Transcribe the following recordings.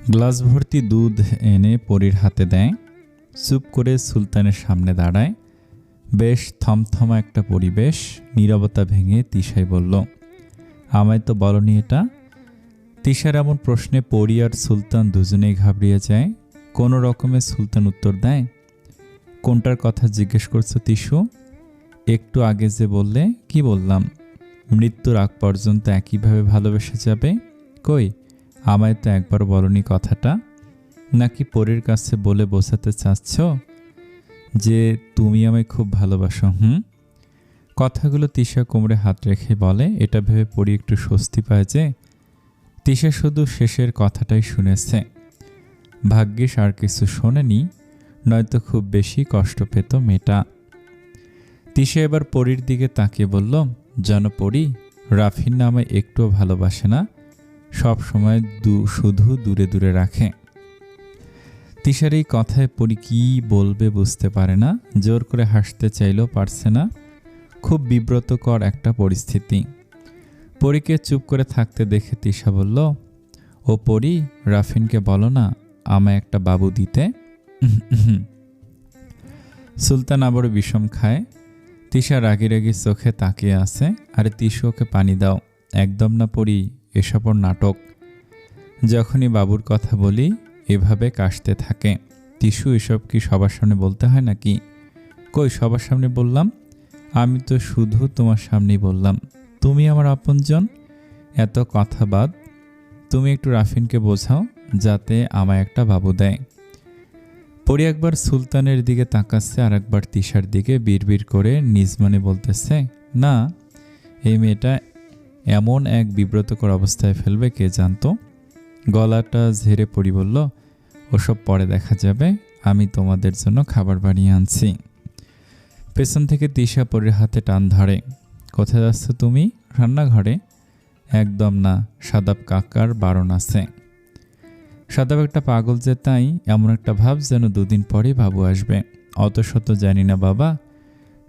Glass ভর্তি দুধ এনে পরীর হাতে দেয়। চুপ করে সুলতানের সামনে দাঁড়ায়। বেশ থমথমা একটা পরিবেশ। নীরবতা ভেঙে তিশাই বলল, আমায় তো বলনি এটা। তিশার এমন প্রশ্নে পরী আর সুলতান দুজনেই ঘাবড়িয়ে যায়। কোনো রকমে সুলতান উত্তর দেয়, কোনটার কথা জিজ্ঞেস করছো তিশু? একটু আগে যে বললে। কি বললাম? মৃত্যুর আগ পর্যন্ত একইভাবে ভালোবেসে যাবে। কই, আমায় তো একবার বলনি কথাটা। নাকি পরীর কাছে বলে বোঝাতে চাচ্ছ যে তুমি আমায় খুব ভালোবাসো? কথাগুলো তিশা কোমরে হাত রেখে বলে। এটা ভেবে পরী একটু স্বস্তি পায় যে তিশা শুধু শেষের কথাটাই শুনেছে। ভাগ্যিস আর কিছু শোনেনি, নয়তো খুব বেশি কষ্ট পেত মেয়েটা। তিশা এবার পরীর দিকে তাকিয়ে বলল, জানো পরী, রাফিন না আমায় একটুও ভালোবাসে না, সব সময় শুধু দূরে দূরে রাখে। তিশার এই কথায় পরী কি বলবে বুঝতে পারে না। জোর করে হাসতে চাইলেও পারছে না। খুব বিব্রতকর একটা পরিস্থিতি। পরীকে চুপ করে থাকতে দেখে তিশা বলল, ও পরী, রাফিনকে বলো না আমায় একটা বাবু দিতে। সুলতান আবারও বিষম খায়। তিশা রাগি রাগি চোখে তাকিয়ে আছে। আরে তিশু, ওকে পানি দাও। একদম না পরী, এসব ওর নাটক। যখনই বাবুর কথা বলি এভাবে কাশতে থাকে। তিশু, এসব কি সবার সামনে বলতে হয় নাকি? কই, সবার সামনে বললাম? আমি তো শুধু তোমার সামনেই বললাম। তুমি আমার আপনজন। এত কথা বাদ, তুমি একটু রাফিনকে বোঝাও যাতে আমায় একটা বাবু দেয়। পরী একবার সুলতানের দিকে তাকাচ্ছে আর একবার তিশার দিকে বিড়বিড় করে নিজ মনে বলতেছে, না, এই মেয়েটা এমন এক বিব্রতকর অবস্থায় ফেলবে কে জানতো। গলাটা ঝেড়ে পরী বলল, ওসব পরে দেখা যাবে, আমি তোমাদের জন্য খাবার বানিয়ে আনছি। পেছন থেকে তিশা পরীর হাতে টান ধরে। কোথায় যাচ্ছ তুমি? রান্নাঘরে। একদম না, সাদাব কাকার বারণ আছে। সাদাব একটা পাগল যে, তাই এমন একটা ভাব যেন দুদিন পরে বাবু আসবে। অত শত জানি না বাবা,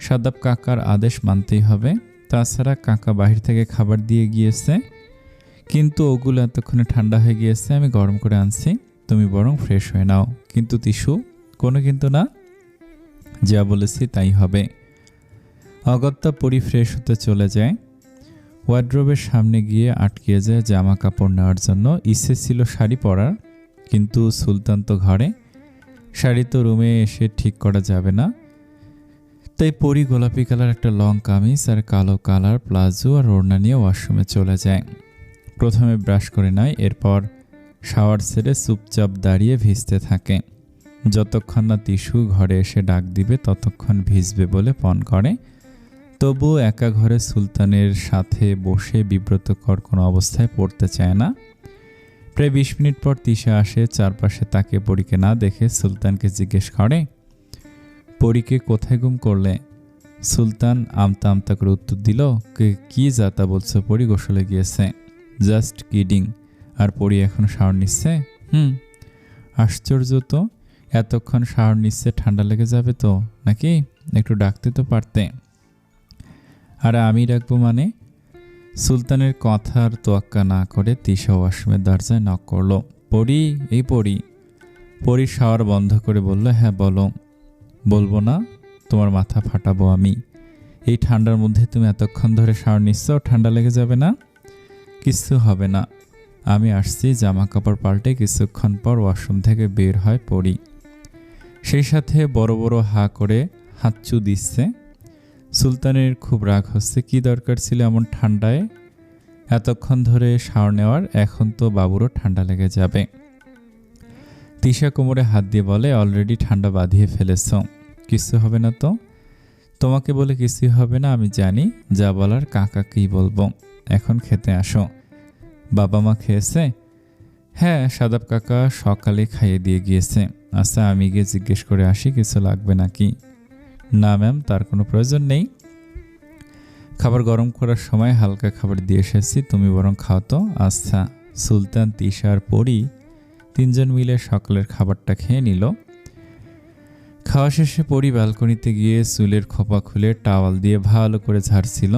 সাদাব কাকার আদেশ মানতেই হবে। তাছাড়া কাকা বাহির থেকে খাবার দিয়ে গিয়েছে, কিন্তু ওগুলো এতক্ষণে ঠান্ডা হয়ে গিয়েছে, আমি গরম করে আনছি। তুমি বরং ফ্রেশ হয়ে নাও। কিন্তু তিশু, কোনো কিন্তু না, যা বলেছি তাই হবে। অগত্যা পরী ফ্রেশ হতে চলে যায়। ওয়ার্ড্রোবের সামনে গিয়ে আটকে যায় জামা কাপড় নেওয়ার জন্য। ইচ্ছে ছিল শাড়ি পরার, কিন্তু সুলতান তো ঘরে, শাড়ি তো রুমে এসে ঠিক করা যাবে না। তাই পরী গোলাপি কালার একটা লং কামিজ আর কালো কালার প্লাজো আর ওড়না নিয়ে ওয়াশরুমে চলে যায়। প্রথমে ব্রাশ করে নেয়, এরপর শাওয়ার সেরে চুপচাপ দাঁড়িয়ে ভিজতে থাকে। যতক্ষণ না তিশু ঘরে এসে ডাক দিবে ততক্ষণ ভিজবে বলে পণ করে। তবুও একা ঘরে সুলতানের সাথে বসে বিব্রতকর কোনো অবস্থায় পড়তে চায় না। প্রায় 20 মিনিট পর তিশা আসে। চারপাশে তাকে পরীকে না দেখে সুলতানকে জিজ্ঞেস করে, পরীকে কোথায় গুম করলে? সুলতান আমতা আমতা করে উত্তর দিল, কি যাতা বলছো, পরী গোসলে গিয়েছে। Just kidding. আর পরী এখন শাওয়ার নিচ্ছে? আশ্চর্য তো, এতক্ষণ শাওয়ার নিচ্ছে, ঠান্ডা লেগে যাবে তো নাকি? একটু ডাকতে তো পারতে। আর আমি ডাকবো মানে? সুলতানের কথার তোয়াক্কা না করে তিশা ওয়াশরুমের দরজায় নক করলো। পরী, এই পরী। পরী শাওয়ার বন্ধ করে বলল, হ্যাঁ বলো। বলবো না? তোমার মাথা ফাটাবো আমি। এই ঠান্ডার মধ্যে তুমি এতক্ষণ ধরে শাওয়ার নিচ্ছ, ঠান্ডা লেগে যাবে না? কিছু হবে না, আমি আসছি। জামা কাপড় পাল্টে কিছুক্ষণ পর ওয়াশরুম থেকে বের হয় পরী। সেই সাথে বড় বড় হা করে হাতচু দিচ্ছে। সুলতানের খুব রাগ হচ্ছে। কি দরকার ছিল এমন ঠান্ডায় এতক্ষণ ধরে শাওয়ার নেওয়ার? এখন তো বাবুরও ঠান্ডা লেগে যাবে। তিশা কোমরে হাত দিয়ে বলে, অলরেডি ঠান্ডা বাঁধিয়ে ফেলেছ, কিছু হবে না তো? তোমাকে বলে কিছুই হবে না, আমি জানি। যা বলার কাকাকেই বলবো। এখন খেতে আসো। বাবা মা খেয়েছে? হ্যাঁ, সাদাব কাকা সকালে খাইয়ে দিয়ে গিয়েছে। আচ্ছা, আমি গিয়ে জিজ্ঞেস করে আসি কিছু লাগবে নাকি। না ম্যাম, তার কোনো প্রয়োজন নেই। খাবার গরম করার সময় হালকা খাবার দিয়ে এসেছি, তুমি বরং খাও তো। আচ্ছা। সুলতান, তিশা আর পরী তিনজন মিলে সকালের খাবারটা খেয়ে নিল। খাওয়া শেষে পরী ব্যালকনিতে গিয়ে চুলের খোপা খুলে টাওয়াল দিয়ে ভালো করে ঝাড়ছিল।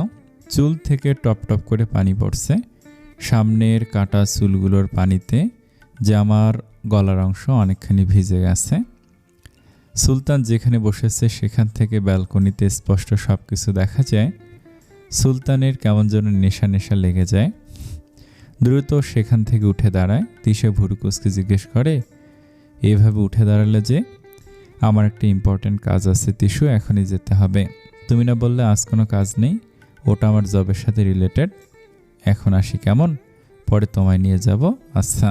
চুল থেকে টপ টপ করে পানি পড়ছে। সামনের কাটা চুলগুলোর পানিতে যে আমার গলার অংশ অনেকখানি ভিজে গেছে। সুলতান যেখানে বসেছে সেখান থেকে ব্যালকনিতে স্পষ্ট সব কিছু দেখা যায়। সুলতানের কেমন যেন নেশা নেশা লেগে যায়। দ্রুত সেখান থেকে উঠে দাঁড়ায়। তিশা ভুরুকুসকে জিজ্ঞেস করে, এভাবে উঠে দাঁড়ালে যে? আমার একটা ইম্পর্ট্যান্ট কাজ আছে তিশু, এখনই যেতে হবে। তুমি না বললে আজ কোনো কাজ নেই? ওটা আমার জবের সাথে রিলেটেড। এখন আসি কেমন? পরে তোমায় নিয়ে যাব। আচ্ছা।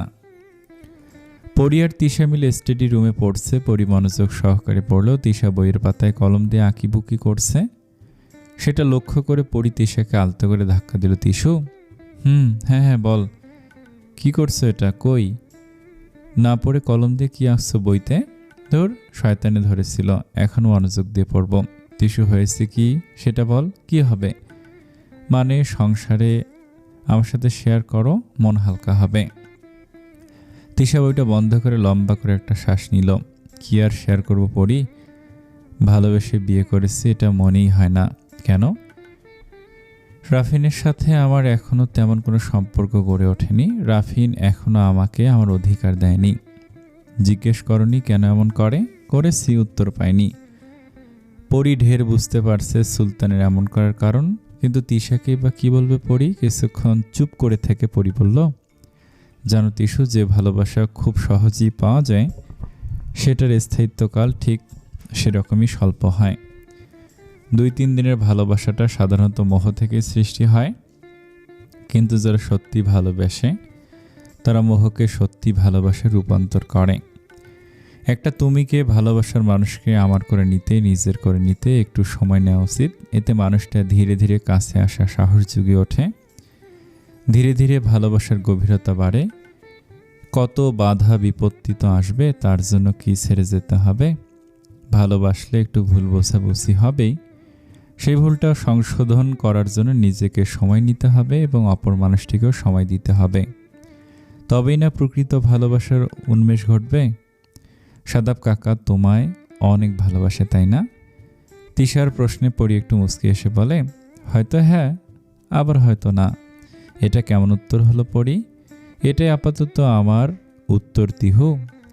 পরি আর তিশা মিলে স্টাডি রুমে পড়ছে। পরি মনোযোগ সহকারে পড়লেও তিশা বইয়ের পাতায় কলম দিয়ে আঁকিবুকি করছে। সেটা লক্ষ্য করে পরি তিশাকে আলতো করে ধাক্কা দিল। তিশু, হ্যাঁ হ্যাঁ বল, কি করছো এটা? কই? না পড়ে কলম দিয়ে কি আঁকছো বইতে? ধর, শয়তানে ধরেছিল, এখন মনোযোগ দিয়ে পড়ব। তিশু, হয়েছে কি সেটা বল। কি হবে? মানে সংসারে আমার সাথে শেয়ার করো, মন হালকা হবে। তিশা বইটা বন্ধ করে লম্বা করে একটা শ্বাস নিল। কি আর শেয়ার করব পড়ি? ভালোবেসে বিয়ে করেছি, এটা মনেই হয় না। কেন? রাফিনের সাথে আমার এখনো তেমন কোনো সম্পর্ক গড়ে ওঠেনি। রাফিন এখনো আমাকে আমার অধিকার দেয়নি। জিজ্ঞেস করনি কেন এমন করে? করেছি, উত্তর পাইনি। পরি ঢের বুঝতে পারছে সুলতানের এমন করার কারণ, কিন্তু তিশাকে বা কি বলবে পরি? কিছুক্ষণ চুপ করে থেকে পরি বলল, জানো তিশু, যে ভালোবাসা খুব সহজেই পাওয়া যায় সেটার স্থায়িত্বকাল ঠিক সেরকমই স্বল্প হয়। 2-3 দিনের ভালোবাসাটা সাধারণত মোহ থেকে সৃষ্টি হয়, কিন্তু যারা সত্যি ভালোবাসে তারা মোহকে সত্যি ভালোবাসায় রূপান্তর করে। একটা তুমিকে ভালোবাসার মানুষকে আমার করে নিতে, নিজের করে নিতে একটু সময় নেওয়া উচিত। এতে মানুষটা ধীরে ধীরে কাছে আসা সাহস জুগে ওঠে। ধীরে ধীরে ভালোবাসার গভীরতা বাড়ে। কত বাধা বিপত্তি তো আসবে, তার জন্য কি ছেড়ে যেতে হবে? ভালোবাসলে একটু ভুল বোঝাবুঝি হবেই। সেই ভুলটা সংশোধন করার জন্য নিজেকে সময় নিতে হবে এবং অপর মানুষটিকেও সময় দিতে হবে। তবেই না প্রকৃত ভালোবাসার উন্মেষ ঘটবে। সাদাব কাকা তোমায় অনেক ভালোবাসে, তাই না? তিশার প্রশ্নে পড়ি একটু মুচকি এসে বলে, হয়তো হ্যাঁ, আবার হয়তো না। এটা কেমন উত্তর হলো পড়ি? এটাই আপাতত আমার উত্তর তিহু,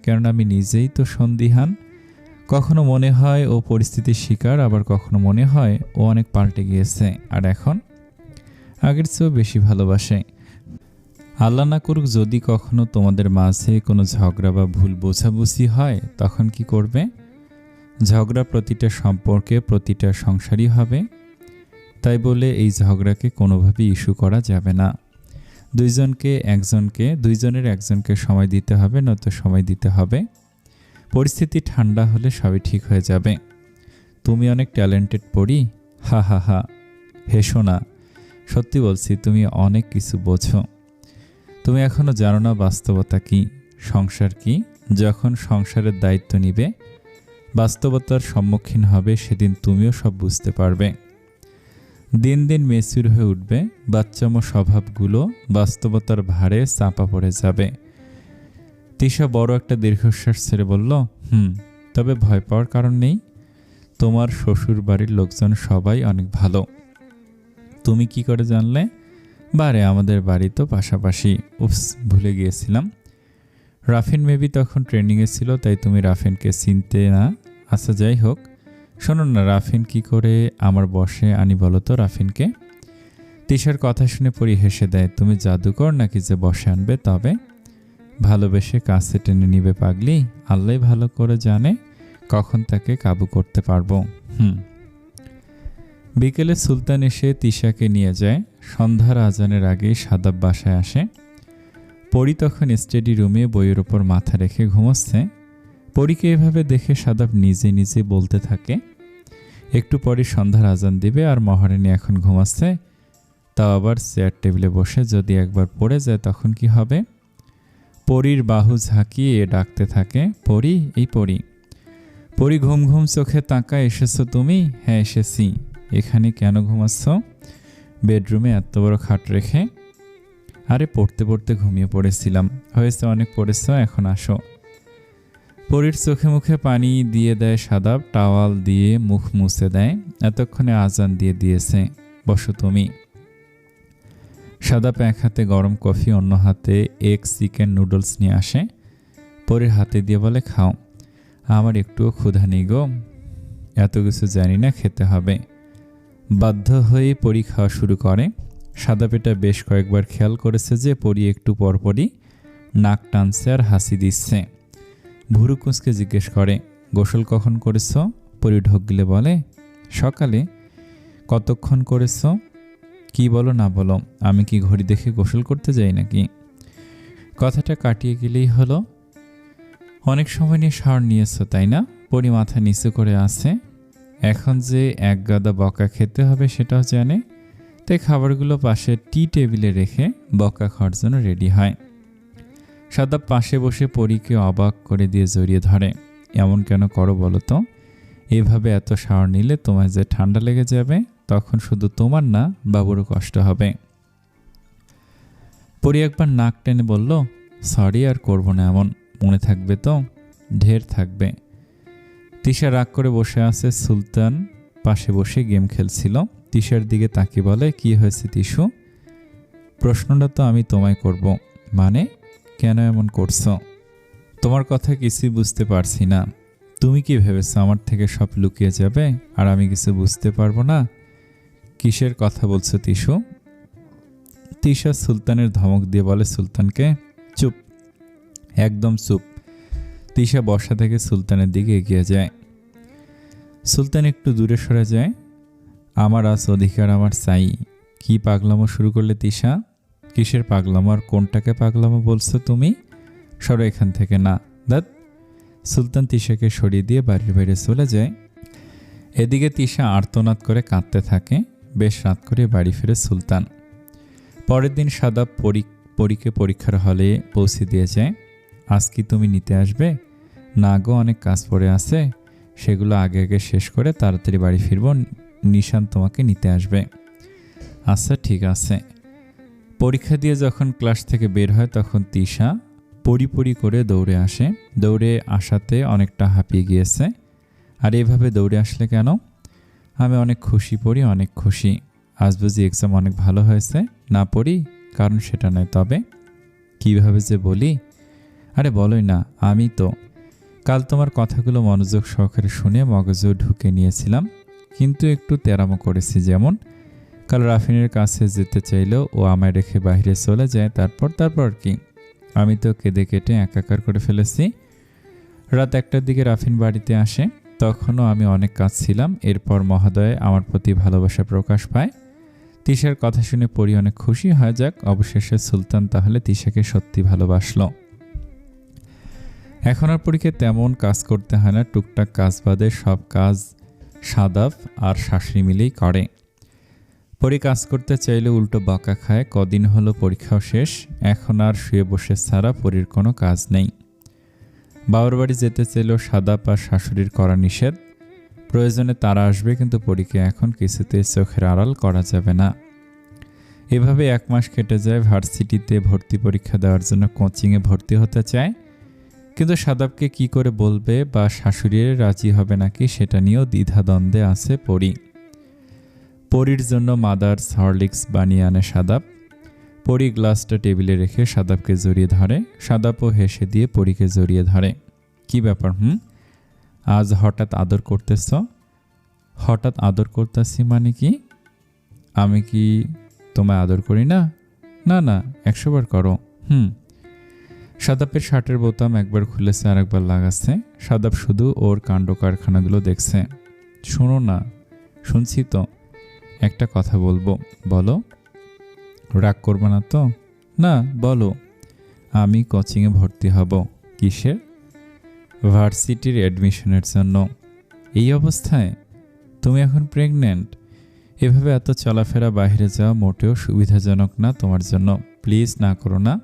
কেননা আমি নিজেই তো সন্দিহান। কখনো মনে হয় ও পরিস্থিতির শিকার, আবার কখনো মনে হয় ও অনেক পাল্টে গিয়েছে আর এখন আগের চেয়েও বেশি ভালোবাসে। আল্লাহ না করুক যদি কখনো তোমাদের মাঝে কোনো ঝগড়া বা ভুল বোঝাবুঝি হয়, তখন কি করবে? ঝগড়া প্রতিটা সম্পর্কে, প্রতিটা সংসারই হবে। তাই বলে এই ঝগড়াকে কোনোভাবেই ইস্যু করা যাবে না। দুইজনের একজনকে সময় দিতে হবে, নয়তো সময় দিতে হবে। পরিস্থিতি ঠান্ডা হলে সবই ঠিক হয়ে যাবে। তুমি অনেক ট্যালেন্টেড পড়ি। হা হা হা, হেসো না, সত্যি বলছি, তুমি অনেক কিছু বোঝো। তুমি এখনো জানো না বাস্তবতা কি, সংসার কি। যখন সংসারের দায়িত্ব নিবে, বাস্তবতার সম্মুখীন হবে, সেদিন তুমিও সব বুঝতে পারবে। দিন দিন মেচুর হয়ে উঠবে, বাচ্চামো স্বভাবগুলো বাস্তবতার ভারে চাপা পড়ে যাবে। তিশা বড় একটা দীর্ঘশ্বাস ছেড়ে বলল, তবে ভয় পাওয়ার কারণ নেই। তোমার শ্বশুর বাড়ির লোকজন সবাই অনেক ভালো। তুমি কি করে জানলে? বারে, আমাদের বাড়ি তো পাশাপাশি। উপস, ভুলে গিয়েছিলাম। রাফিন মেবি তখন ট্রেনিংয়ে ছিল, তাই তুমি রাফিনকে চিনতে না। আচ্ছা যাই হোক, শোনো না, রাফিন কি করে আমার বসে আনি বলো তো রাফিনকে? তিশার কথা শুনে পরি হেসে দেয়, তুমি জাদুকর নাকি যে বসে আনবে? তবে ভালোবেসে কাছে টেনে নিবে পাগলি। আল্লাহ ভালো করে জানে কখন তাকে কাবু করতে পারবো। বিকেলে সুলতান এসে তিশাকে নিয়ে যায়। সন্ধ্যার আজানের আগেই সাদাব বাসায় আসে। পরি তখন স্টাডি রুমে বইয়ের ওপর মাথা রেখে ঘুমোচ্ছে। পরীকে এভাবে দেখে সাদাব নিজে নিজে বলতে থাকে, একটু পরে সন্ধ্যার আজান দিবে আর মহারানী এখন ঘুমাচ্ছে, তাও আবার চেয়ার টেবিলে বসে। যদি একবার পড়ে যায় তখন কি হবে? পরীর বাহু ঝাঁকিয়ে ডাকতে থাকে, পরি, এই পরি। পরি ঘুম ঘুম চোখে তাকায়, এসেছো তুমি? হ্যাঁ এসেছি। এখানে কেন ঘুমাচ্ছ? বেডরুমে এত বড় খাট রেখে? আরে পড়তে পড়তে ঘুমিয়ে পড়েছিলাম। হয়েছে, অনেক পড়েছ, এখন আসো। পরীর চোখে মুখে পানি দিয়ে দেয় সাদাব, টাওয়াল দিয়ে মুখ মুছে দেয়। এতক্ষণে আজান দিয়ে দিয়েছে, বসো তুমি। সাদাপ এক হাতে গরম কফি, অন্য হাতে এগ চিকেন নুডলস নিয়ে আসে। পরীর হাতে দিয়ে বলে, খাও। আমার একটুও ক্ষুধা নেই গো। এত কিছু জানি না, খেতে হবে। বাধ্য হয়ে পরী খাওয়া শুরু করে। সাদাপেটা বেশ কয়েকবার খেয়াল করেছে যে পরী একটু পরপরই নাক টানছে আর হাসি দিচ্ছে। ভুরু কুঁচকে জিজ্ঞেস করে, গোসল কখন করেছ? পরী ঢোক গিলে বলে, সকালে। কতক্ষণ করেছ? কি বলো না বলো, আমি কি ঘড়ি দেখে গোসল করতে যাই নাকি? কথাটা কাটিয়ে গেলেই হলো। অনেক সময় নিয়ে শাওয়ার নিয়েছ তাই না? পরী মাথা নিচু করে আছে। এখন যে এক গাদা বকা খেতে হবে সেটাও জানে, তাই খাবারগুলো পাশে টি টেবিলে রেখে বকা খাওয়ার জন্য রেডি হয়। সাদাপ পাশে বসে পরীকে অবাক করে দিয়ে জড়িয়ে ধরে। এমন কেন করো বলো তো? এভাবে এত শাওয়ার নিলে তোমার যে ঠান্ডা লেগে যাবে, তখন শুধু তোমার না, বাবুরও কষ্ট হবে। পরী একবার নাক টেনে বলল, সরি, আর করবো না এমন। মনে থাকবে তো? ঢের থাকবে। তিশা রাগ করে বসে আছে। সুলতান পাশে বসে গেম খেলছিল। তিশার দিকে তাকিয়ে বলে, কি হয়েছে তিশু? প্রশ্নটা তো আমি তোমায় করব। মানে কেন এমন করছো? তোমার কথা কিছুই বুঝতে পারছি না। তুমি কি ভেবেছো আমার থেকে সব লুকিয়ে যাবে আর আমি কিছু বুঝতে পারবো না? কিসের কথা বলছো তিশু? তিশা সুলতানের ধমক দিয়ে বলে সুলতানকে, চুপ, একদম চুপ। তিশা বসা থেকে সুলতানের দিকে এগিয়ে যায়। সুলতান একটু দূরে সরে যায়। আমার আজ অধিকার আমার চাই। কি পাগলামো শুরু করলে তিশা? কিসের পাগলামো আর কোনটাকে পাগলামো বলছো তুমি? সরো এখান থেকে। না দাদ। সুলতান তিশাকে সরিয়ে দিয়ে বাড়ির বাইরে চলে যায়। এদিকে তিশা আর্তনাদ করে কাঁদতে থাকে। বেশ রাত করে বাড়ি ফিরে সুলতান। পরের দিন সাদাপ পরীকে পরীক্ষার হলে পৌঁছে দিয়ে যায়। আজ কি তুমি নিতে আসবে? না গো, অনেক কাজ পড়ে আছে, সেগুলো আগে আগে শেষ করে তাড়াতাড়ি বাড়ি ফিরব। নিশান তোমাকে নিতে আসবে। আচ্ছা ঠিক আছে। পরীক্ষা দিয়ে যখন ক্লাস থেকে বের হয় তখন তিশা পড়ি করে দৌড়ে আসে। দৌড়ে আসাতে অনেকটা হাঁপিয়ে গিয়েছে। আর এভাবে দৌড়ে আসলে কেন? আমি অনেক খুশি পড়ি, অনেক খুশি। আজ বুঝি এক্সাম অনেক ভালো হয়েছে? না পড়ি, কারণ সেটা নয়। তবে কিভাবে যে বলি? আরে বলোই না। আমি তো কাল তোমার কথাগুলো মনোযোগ সহকারে শুনে মগজে ঢুকে নিয়েছিলাম, কিন্তু একটু তেরামো করেছি। যেমন কাল রাফিনের কাছে যেতে চাইলেও ও আমায় রেখে বাইরে চলে যায়। তারপর কি? আমি তো কেঁদে কেটে একাকার করে ফেলেছি। রাত 1টার দিকে রাফিন বাড়িতে আসে। তখনও আমি অনেক কাঁদছিলাম। এরপর মহোদয় আমার প্রতি ভালোবাসা প্রকাশ পায়। তিশার কথা শুনে পড়ি অনেক খুশি হয়। যাক, অবশেষে সুলতান তাহলে তিশাকে সত্যি ভালোবাসলো। এখন আর পরীকে তেমন কাজ করতে হয় না। টুকটাক কাজ বাদে সব কাজ সাদাফ আর শাশুড়ি মিলেই করে। পরী কাজ করতে চাইলে উল্টো বকা খায়। কদিন হলো পরীক্ষাও শেষ। এখন আর শুয়ে বসে ছাড়া পরীর কোনো কাজ নেই। বাবার বাড়ি যেতে চাইলেও সাদাপ আর শাশুড়ির করা নিষেধ। প্রয়োজনে তারা আসবে, কিন্তু পরীকে এখন কিছুতেই চোখের আড়াল করা যাবে না। এভাবে 1 মাস কেটে যায়। ভার্সিটিতে ভর্তি পরীক্ষা দেওয়ার জন্য কোচিংয়ে ভর্তি হতে চায়, কিন্তু সাদাবকে কি করে বলবে বা শাশুড়ির রাজি হবে নাকি সেটা নিয়েও দ্বিধাদ্বন্দ্বে আছে পরী। পরীর জন্য মাদার্স হরলিক্স বানিয়ে আনে সাদাব। পরী গ্লাসটা টেবিলে রেখে সাদাবকে জড়িয়ে ধরে। সাদাবও হেসে দিয়ে পরীকে জড়িয়ে ধরে। কি ব্যাপার? আজ হঠাৎ আদর করতেছ? হঠাৎ আদর করতেছি মানে কি? আমি কি তোমায় আদর করি না? না, 100 বার করো। সাদাবের শার্টের বোতাম একবার খুলেছে আর একবার লাগাচ্ছে। সাদাব শুধু ওর কাণ্ড কারখানাগুলো দেখছে। শোনো না। শুনছি তো, একটা কথা বলবো। বলো। রাগ করবে না তো? না, বলো। আমি কোচিংয়ে ভর্তি হব। কিসের? ভার্সিটির অ্যাডমিশনের জন্য। এই অবস্থায়? তুমি এখন প্রেগন্যান্ট। এভাবে এত চলাফেরা বাইরে যাওয়া মোটেও সুবিধাজনক না তোমার জন্য। প্লিজ না করো না।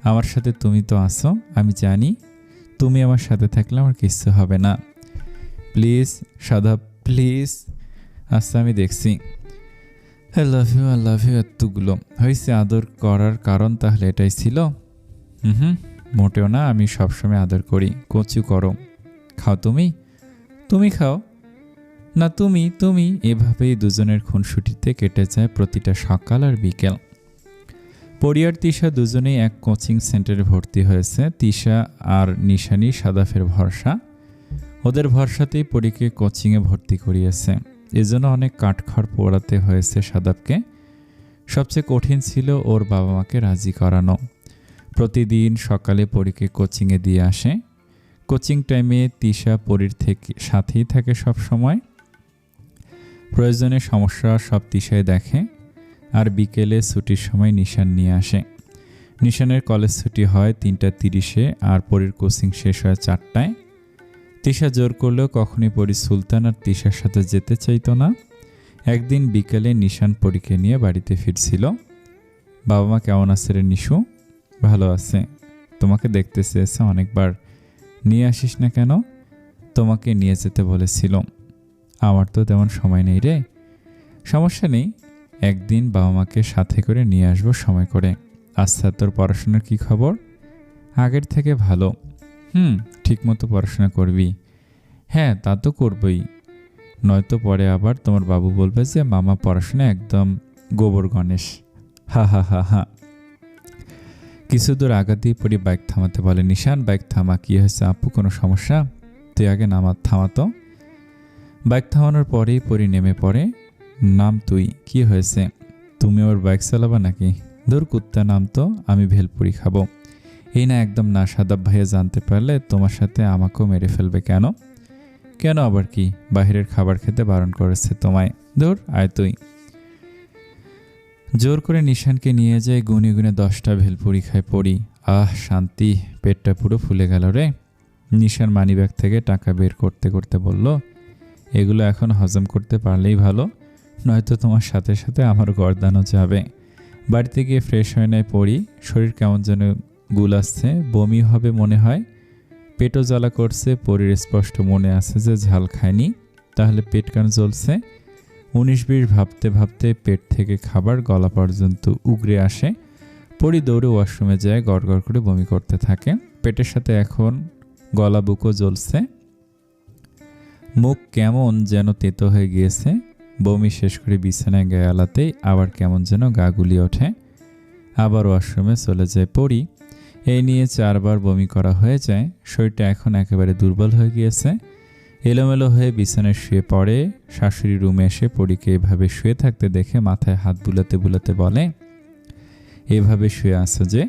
আমার সাথে তুমি তো আছো, আমি জানি। তুমি আমার সাথে থাকলে আমার কিচ্ছু হবে না। Please Shadab, please. আচ্ছা, আমি দেখছি। আই লাভ ইউ এতগুলো হয়েছে। আদর করার কারণ তাহলে এটাই ছিল? মোটেও না, আমি সবসময় আদর করি। কচু করো। খাও তুমি খাও না। তুমি এভাবেই দুজনের খুনসুটিতে কেটে যায় প্রতিটা সকাল আর বিকেল। পরি আর তিশা দুজনেই এক কোচিং সেন্টারে ভর্তি হয়েছে। তিশা আর নিশানি সাদাফের ভরসা। ওদের ভরসাতেই পরীকে কোচিংয়ে ভর্তি করিয়েছে। এজন্য অনেক কাঠখড় পোড়াতে হয়েছে সাদাবকে। সবচেয়ে কঠিন ছিল ওর বাবা মাকে রাজি করানো। প্রতিদিন সকালে পরীকে কোচিংয়ে দিয়ে আসে। কোচিং টাইমে তিশা পরীর সাথেই থাকে সব সময়। প্রয়োজনে সমস্যা সব তিশায় দেখে। আর বিকেলে ছুটির সময় নিশান নিয়ে আসে। নিশানের কলেজ ছুটি হয় 3:30-এ আর পরীর কোচিং শেষ হয় 4টায়। তিশা জোর করলেও কখনই পরী সুলতান আর তিশার সাথে যেতে চাইতো না। একদিন বিকেলে নিশান পরীকে নিয়ে বাড়িতে ফিরছিল। বাবা মা কেমন আছে রে নিশু? ভালো আছে। তোমাকে দেখতে চেয়েছে অনেকবার, নিয়ে আসিস না কেন? তোমাকে নিয়ে যেতে বলেছিল। আমার তো তেমন সময় নেই রে। সমস্যা নেই, একদিন বাবা মাকে সাথে করে নিয়ে আসবো সময় করে। আচ্ছা, তোর পড়াশোনার কি খবর? আগের থেকে ভালো। ঠিক মতো পড়াশোনা করবি? হ্যাঁ, তা তো করবই, নয়তো পরে আবার তোমার বাবু বলবে যে মামা পড়াশোনা একদম গোবর গণেশ। হা হা হা হা। কিছু দূর আগাতেই পরি বাইক থামাতে বলে। নিশান, বাইক থামা। কি হয়েছে আপু, কোনো সমস্যা? তুই আগে থামাতো। বাইক থামানোর পরেই পরি নেমে পড়ে। নাম তুই। কি হয়েছে? তুমি ওর বাইক চালাবা নাকি? দূর কুত্তা, নাম তো, আমি ভেলপুরি খাবো। এই না, একদম না। সাদাব ভাইয়া জানতে পারলে তোমার সাথে আমাকেও মেরে ফেলবে। কেন? কেন আবার কি? বাহিরের খাবার খেতে বারণ করেছে তোমায়। দূর, আয় তুই। জোর করে নিশানকে নিয়ে যায়। গুনে গুনে 10টা ভেলপুরি খায় পরি। আহ, শান্তি, পেটটা পুরো ফুলে গেল রে। নিশান মানিব্যাগ থেকে টাকা বের করতে করতে বলল, এগুলো এখন হজম করতে পারলেই ভালো, নয়তো তোমার সাথে সাথে আমার গর্দানও যাবে। বাড়িতে গিয়ে ফ্রেশ হয়ে নেয় পরি। শরীর কেমন যেন গুলাচ্ছে, বমি হবে মনে হয়। পেটও জ্বালা করছে। পরির স্পষ্ট মনে আছে যে ঝাল খায়নি, তাহলে পেট কেন জ্বলছে? 19-20 ভাবতে ভাবতে পেট থেকে খাবার গলা পর্যন্ত উগরে আসে। পরি দৌড়ে ওয়াশরুমে যায়, গড়গড় করে বমি করতে থাকে। পেটের সাথে এখন গলা বুকও জ্বলছে। মুখ কেমন যেন তেতো হয়ে গিয়েছে। বমি শেষ করে বিছানায় গায়ে আলাতেই আবার কেমন যেন গা গুলিয়ে ওঠে। আবার ওয়াশরুমে চলে যায় পরি। এই নিয়ে 4বার বমি করা হয়ে যায়। শরীরটা এখন একেবারে দুর্বল হয়ে গিয়েছে। এলোমেলো হয়ে বিছানায় শুয়ে পড়ে। শাশুড়ি রুমে এসে পরীকে এভাবে শুয়ে থাকতে দেখে মাথায় হাত বুলাতে বুলাতে বলে, এভাবে শুয়ে আছো যে?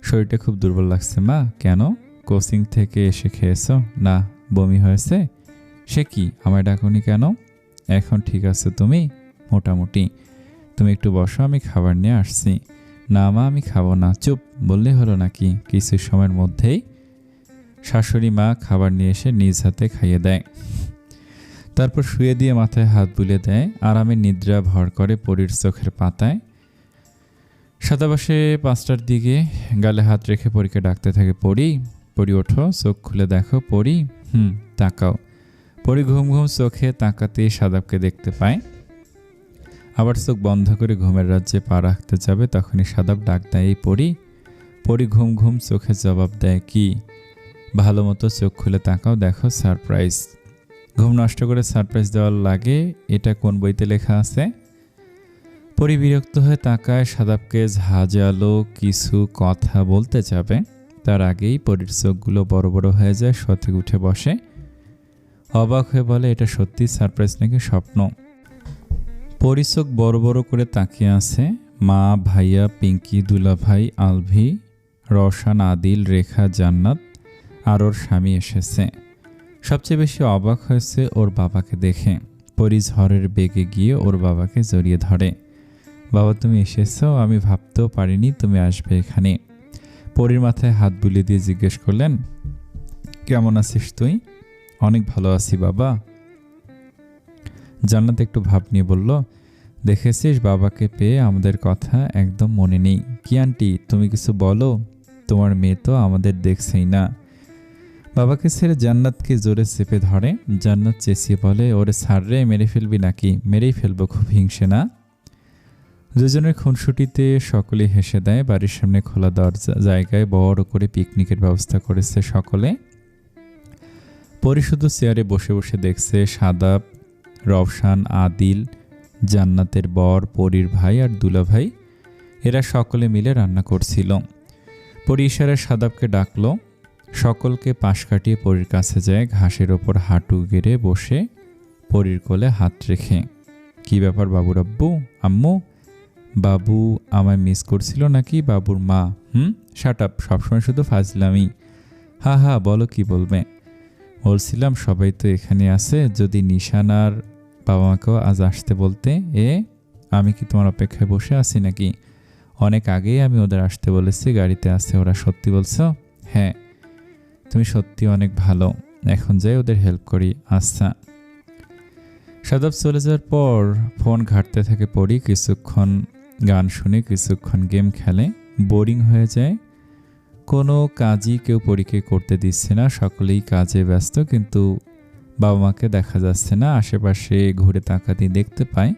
শরীরটা খুব দুর্বল লাগছে মা। কেন? কোচিং থেকে এসে খেয়েছো? না, বমি হয়েছে। সে কি, আমায় ডাকুনি কেন? এখন ঠিক আছে তুমি? মোটামুটি। তুমি একটু বসো, আমি খাবার নিয়ে আসছি। না মা, আমি খাবো না। চুপ বললে হলো নাকি? কিছু সময়ের মধ্যেই শাশুড়ি মা খাবার নিয়ে এসে নিজ হাতে খাইয়ে দেয়। তারপর শুয়ে দিয়ে মাথায় হাত বুলিয়ে দেয়। আরামে নিদ্রা ভর করে পরীর চোখের পাতায়। সাদাবাসে 5টার দিকে গালে হাত রেখে পরীকে ডাকতে থাকে, পরি, পরি ওঠো, চোখ খুলে দেখো। পরি, তাকাও। পরি ঘুম ঘুম চোখে তাকাতেই সাদাবকে দেখতে পায়। আবার চোখ বন্ধ করে ঘুমের রাজ্যে পা রাখতে যাবে, তখনই সাদাব ডাক দেয়, এই পরি। পরি ঘুম ঘুম চোখে জবাব দেয়, কি? ভালো মতো চোখ খুলে তাকাও, দেখো সারপ্রাইজ। ঘুম নষ্ট করে সারপ্রাইজ দেওয়ার লাগে, এটা কোন বইতে লেখা আছে? পরি বিরক্ত হয়ে তাকায়। সাদাবকে ঝাঁঝালো কিছু কথা বলতে যাবে, তার আগেই পরির চোখগুলো বড় বড় হয়ে যায়। শোয়া থেকে উঠে বসে, অবাক হয়ে বলে, এটা সত্যি সারপ্রাইজ নাকি স্বপ্ন? পরি চোখ বড় বড় করে তাকিয়ে আছে। মা, ভাইয়া, পিঙ্কি, দুলাভাই, আলভি, রওশন, আদিল, রেখা, জান্নাত আর ওর স্বামী এসেছে। সবচেয়ে বেশি অবাক হয়েছে ওর বাবাকে দেখে। পরি ঝড়ের বেগে গিয়ে ওর বাবাকে জড়িয়ে ধরে। বাবা, তুমি এসেছো, আমি ভাবতেও পারিনি তুমি আসবে এখানে। পরির মাথায় হাত বুলিয়ে দিয়ে জিজ্ঞেস করলেন, কেমন আছিস তুই? অনেক ভালো আছি বাবা। জান্নাত একটু ভাব নিয়ে বলল, দেখেছিস বাবাকে পেয়ে আমাদের কথা একদম মনে নেই। কি আন্টি, তুমি কিছু বলো, তোমার মেয়ে তো আমাদের দেখছেই না। বাবাকে ছেড়ে জান্নাতকে জোরে চেপে ধরে। জান্নাত চেঁচিয়ে বলে, ওরে ছাড় রে, মেরে ফেলবি নাকি? মেরেই ফেলবো, খুব হিংসে না? দুজনের খুনসুটিতে সকলে হেসে দেয়। বাড়ির সামনে খোলা জায়গায় বড় করে পিকনিকের ব্যবস্থা করেছে সকলে। পরি শুধু চেয়ারে বসে বসে দেখছে। সাদাব, রওশন, আদিল, জান্নাতের বর, পরির ভাই আর দুলাভাই এরা সকলে মিলে রান্না করছিল। পরি ইশারায় সাদাবকে ডাকলো। সকলকে পাশ কাটিয়ে পরীর কাছে যায়, ঘাসের ওপর হাঁটু গেড়ে বসে পরীর কোলে হাত রেখে। কি ব্যাপার বাবুর আব্বু আম্মু? বাবু আমায় মিস করছিল নাকি বাবুর মা? শাট আপ, সবসময় শুধু ফাজলামি। হা হা, বলো কি বলবে? বলছিলাম সবাই তো এখানে আছে, যদি নিশান আর বাবা মাকেও আজ আসতে বলতে। আমি কি তোমার অপেক্ষায় বসে আছি নাকি? অনেক আগেই আমি ওদের আসতে বলেছি, গাড়িতে আছে ওরা। সত্যি বলছো? হ্যাঁ, তুমি সত্যি অনেক ভালো। এখন যাই ওদের হেল্প করি। আচ্ছা। সাদাব চলে যাওয়ার পর ফোন ঘাঁটতে থাকে পড়ি। কিছুক্ষণ গান শুনে, কিছুক্ষণ গেম খেলে। বোরিং হয়ে যায়। কোনো কাজই কেউ পরীকে করতে দিচ্ছে না, সকলেই কাজে ব্যস্ত, কিন্তু বাবা মাকে দেখা যাচ্ছে না। আশেপাশে ঘুরে তাকাতেই দেখতে পায়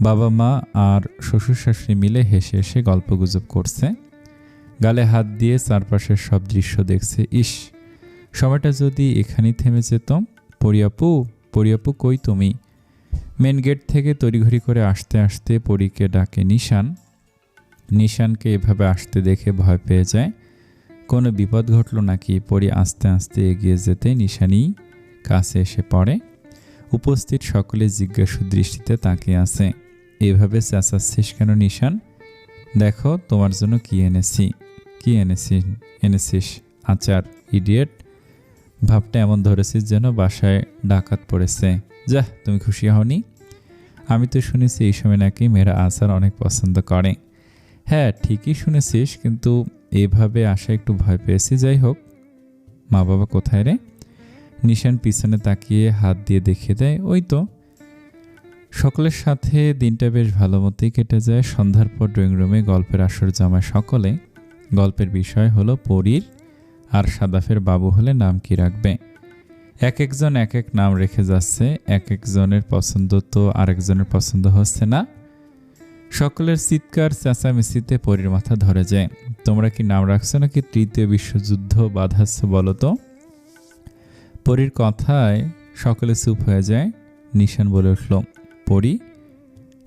বাবা মা আর শ্বশুর শাশুড়ি মিলে হেসে হেসে গল্পগুজব করছে। গালে হাত দিয়ে চারপাশের সব দৃশ্য দেখছে। ইস, সময়টা যদি এখানেই থেমে যেত। পরিয়াপু কই তুমি? মেন গেট থেকে তড়িঘড়ি করে আসতে আসতে পরীকে ডাকে নিশান। নিশানকে এভাবে আসতে দেখে ভয় পেয়ে যায়। কোনো বিপদ ঘটল নাকি? পরি আস্তে আস্তে এগিয়ে যেতে নিশানই কাছে এসে পড়ে। উপস্থিত সকলে জিজ্ঞাসু দৃষ্টিতে তাকিয়ে আছে। এভাবে চেঁচাচ্ছিস কেন নিশান? দেখো তোমার জন্য কি এনেছি। কি এনেছিস? আচার। ইডিয়েট, ভাবটা এমন ধরেছিস যেন বাসায় ডাকাত পড়েছে। যাহ, তুমি খুশি হওনি? আমি তো শুনেছি এই সময় নাকি মেয়েরা আচার অনেক পছন্দ করে। হ্যাঁ, ঠিকই শুনেছিস, কিন্তু এভাবে আসা একটু ভয় পেয়েছি। যাই হোক, মা বাবা কোথায় রে? নিশান পিছনে তাকিয়ে হাত দিয়ে দেখিয়ে দেয়, ওই তো। সকলের সাথে দিনটা বেশ ভালো মতোই কেটে যায়। সন্ধ্যার পর ড্রয়িং রুমে গল্পের আসর জমায় সকলে। গল্পের বিষয় হলো পরীর আর সাদাফের বাবু হলে নাম কি রাখবে। এক একজন এক এক নাম রেখে যাচ্ছে। এক একজনের পছন্দ তো আরেকজনের পছন্দ হচ্ছে না। সকলের চিৎকার চেঁচামেচিতে পরীর মাথা ধরে যায়। তোমরা কি নাম রাখছো নাকি তৃতীয় বিশ্বযুদ্ধ বাধাচ্ছ বলো তো? পরীর কথায় সকলে চুপ হয়ে যায়। নিশান বলে উঠল, পরী